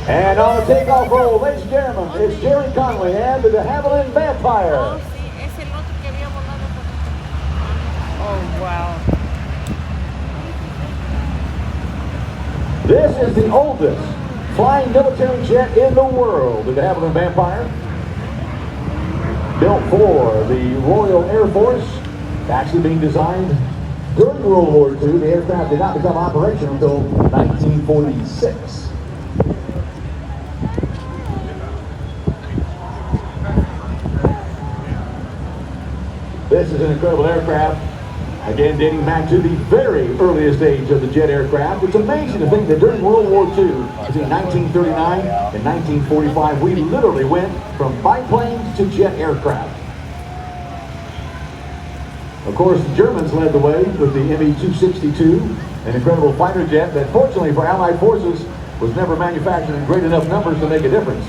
And on the takeoff roll, ladies and gentlemen, it's Jerry Conley and the de Havilland Vampire. Oh, sí, es el otro que había volado por... Oh, wow. This is the oldest flying military jet in the world, the de Havilland Vampire. Built for the Royal Air Force, actually being designed during World War II. The aircraft did not become operational until 1946. This is an incredible aircraft, again dating back to the very earliest age of the jet aircraft. It's amazing to think that during World War II, between 1939 and 1945, we literally went from biplanes to jet aircraft. Of course, the Germans led the way with the Me-262, an incredible fighter jet that fortunately for Allied forces was never manufactured in great enough numbers to make a difference.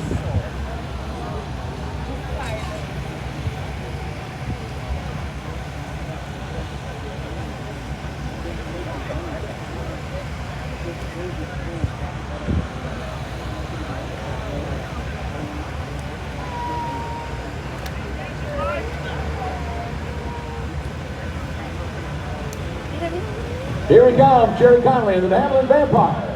Here he comes, Jerry Conley and the de Havilland Vampire.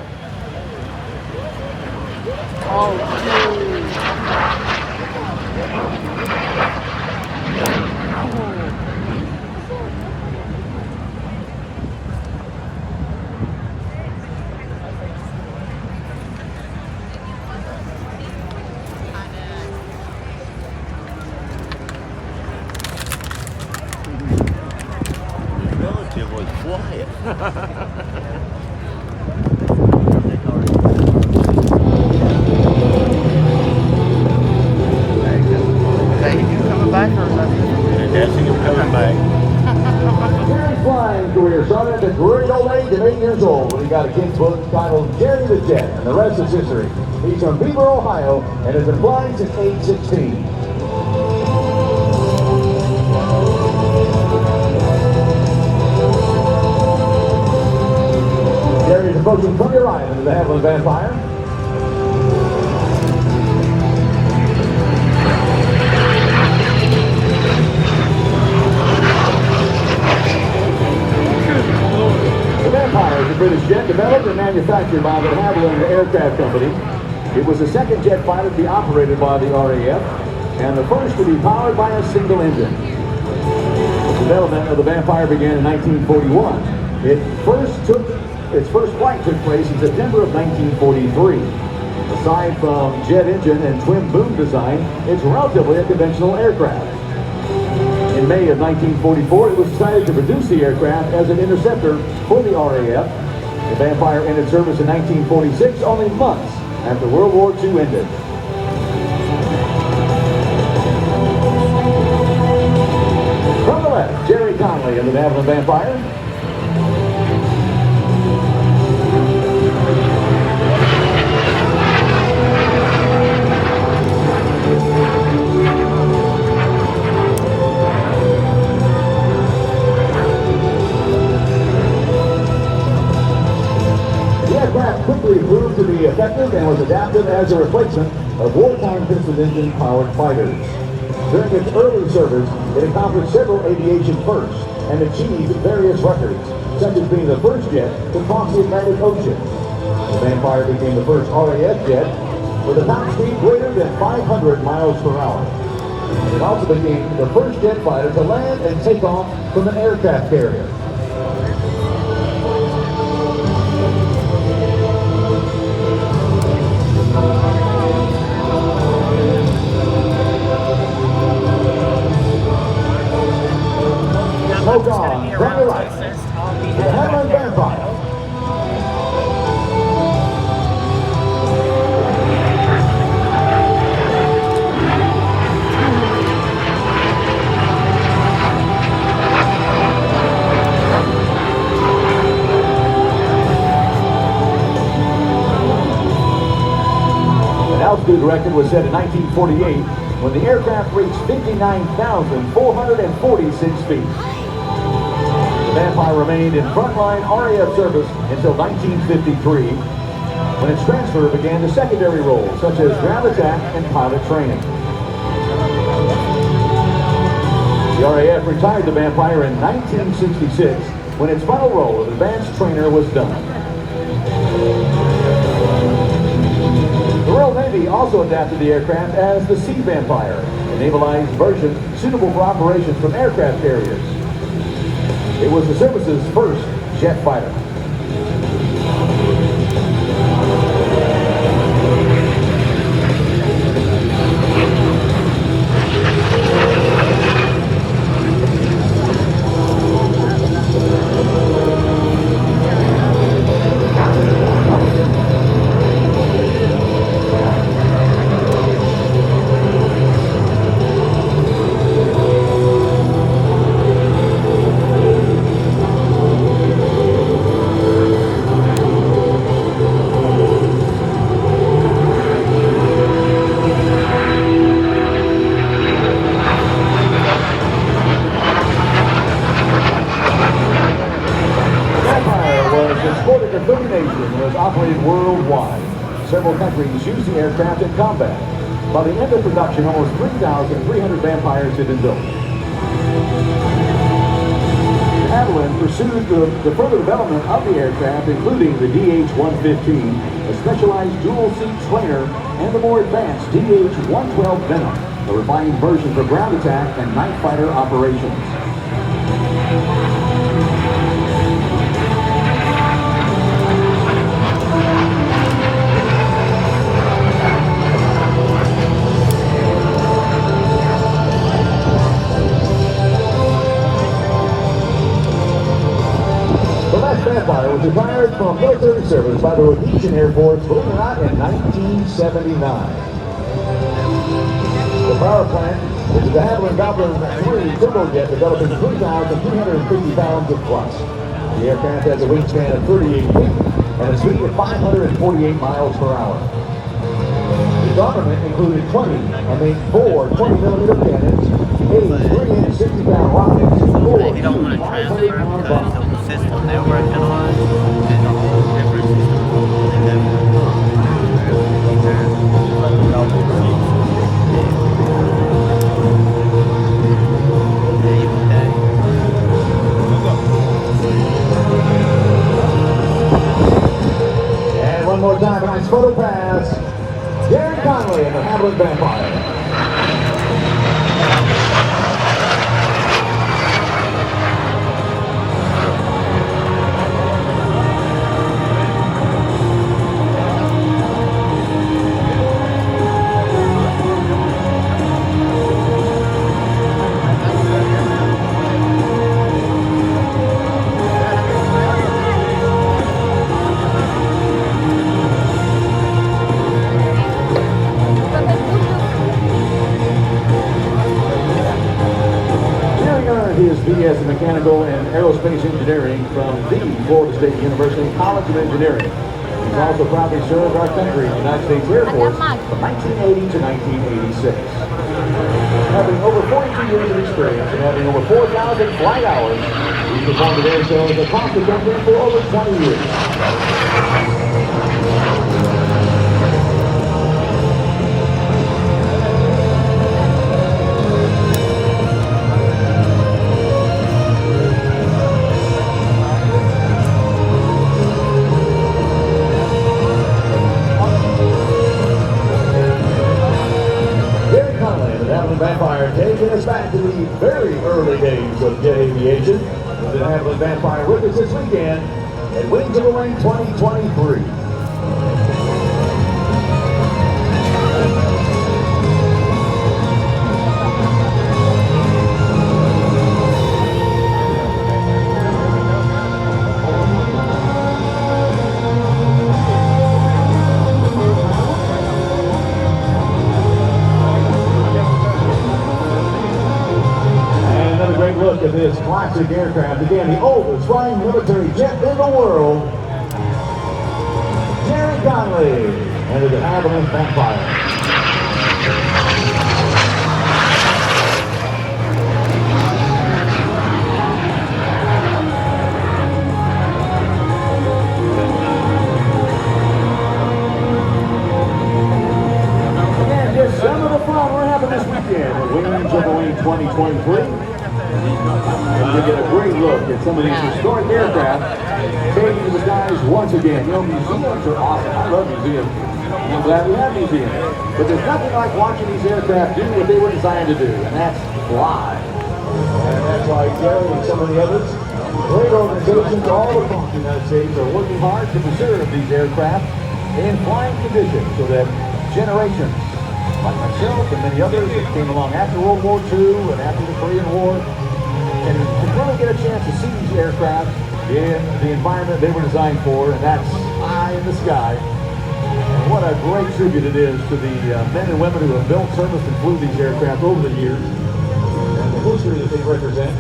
Relative was quiet. Coming back or something? That's him coming back. Jerry's flying career started at the great old age of 8 years old when he got a kid's book titled Jerry the Jet, and the rest is history. He's from Beaver, Ohio, and has been flying since age 16. Jerry's approaching from your right into the de Havilland Vampire. The Vampire is a British jet developed and manufactured by the de Havilland Aircraft Company. It was the second jet fighter to be operated by the RAF and the first to be powered by a single engine. The development of the Vampire began in 1941. Its first flight took place in September of 1943. Aside from jet engine and twin boom design, it's relatively a conventional aircraft. In May of 1944, it was decided to produce the aircraft as an interceptor for the RAF. The Vampire ended service in 1946, only months after World War II ended. From the left, Jerry Conley and the de Havilland Vampire. Quickly proved to be effective and was adapted as a replacement of wartime piston engine-powered fighters. During its early service, it accomplished several aviation firsts and achieved various records, such as being the first jet to cross the Atlantic Ocean. The Vampire became the first RAF jet with a top speed greater than 500 miles per hour. It also became the first jet fighter to land and take off from an aircraft carrier. Smoke on, from the right, the de Havilland Vampire. An altitude record was set in 1948 when the aircraft reached 59,446 feet. The Vampire remained in frontline RAF service until 1953. when its transfer began to secondary roles such as ground attack and pilot training. The RAF retired the Vampire in 1966 when its final role of advanced trainer was done. The Royal Navy also adapted the aircraft as the Sea Vampire, a navalized version suitable for operations from aircraft carriers. It was the service's first jet fighter. Exported to 30 nations and was operated worldwide. Several countries used the aircraft in combat. By the end of production, almost 3,300 Vampires had been built. De Havilland pursued the further development of the aircraft, including the DH-115, a specialized dual-seat trainer, and the more advanced DH-112 Venom, a refined version for ground attack and night fighter operations. Vampire was retired from military service by the Rhodesian Air Force, believe it or not, in 1979. The power plant is the de Havilland Goblin 3 turbojet developing 3,350 pounds of thrust. The aircraft has a wingspan of 38 feet and a speed of 548 miles per hour. The armament included 4 20-millimeter cannons, 8 3-inch 60-pound rockets, 4 If you don't want to transfer because of the system they're working on, it's a whole different system. And one more time, a nice photo pass. Darren Conley and the Havilland Vampire. His BS in Mechanical and Aerospace Engineering from the Florida State University College of Engineering. He's also proudly served our country in the United States Air Force from 1980 to 1986. Having over 42 years of experience and having over 4,000 flight hours, he's performed at air shows across the country for over 20 years. Vampire taking us back to the very early days of jet aviation. The de Havilland Vampire with us this weekend at Wings of the Wind 2023. Look at this classic aircraft. Again, the oldest flying military jet in the world. Darren Conley and the de Havilland Vampire. And you get a great look at some of these historic aircraft taking to the skies once again. You know, museums are awesome. I love museums. I'm glad we have museums. But there's nothing like watching these aircraft do what they were designed to do, and that's fly. And that's why Gary and some of the others, great organizations all across the United States, are working hard to preserve these aircraft in flying condition so that generations like myself and many others that came along after World War II and after the Korean War can really get a chance to see these aircraft in the environment they were designed for, and that's high in the sky. And what a great tribute it is to the men and women who have built, serviced, and flew these aircraft over the years, and the history that they represent.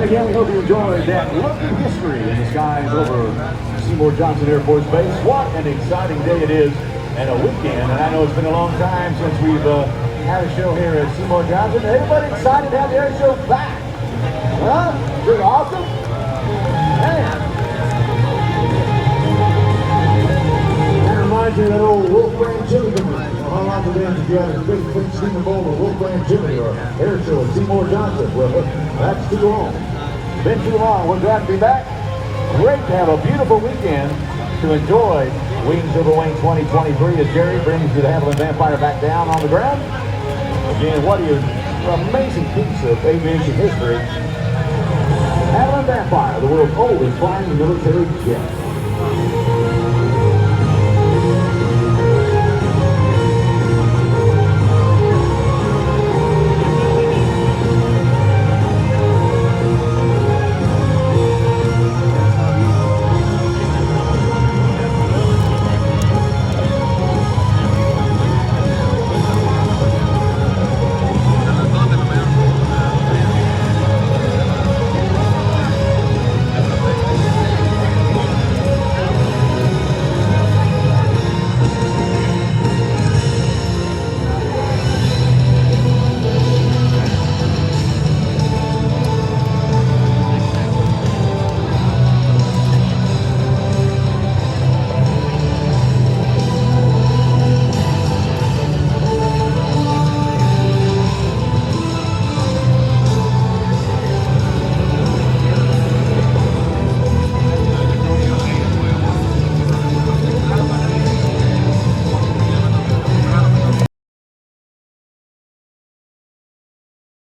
Again, we hope you enjoyed that look at history in the skies over Seymour Johnson Air Force Base. What an exciting day it is, and a weekend. And I know it's been a long time since we've had a show here at Seymour Johnson. Everybody excited to have the air show back? Huh? Is it awesome? Man. That reminds me of that old Wolf Brand Chili commercial. How long have we been together? Big Steamer Bowl or Wolf Brand Chili or air show at Seymour Johnson? Well, that's too long. Been too long. We're glad to be back. Great to have a beautiful weekend to enjoy Wings Over Wing 2023 as Jerry brings you the Havilland Vampire back down on the ground. Again, what an amazing piece of aviation history. Havilland Vampire, the world's oldest flying military jet.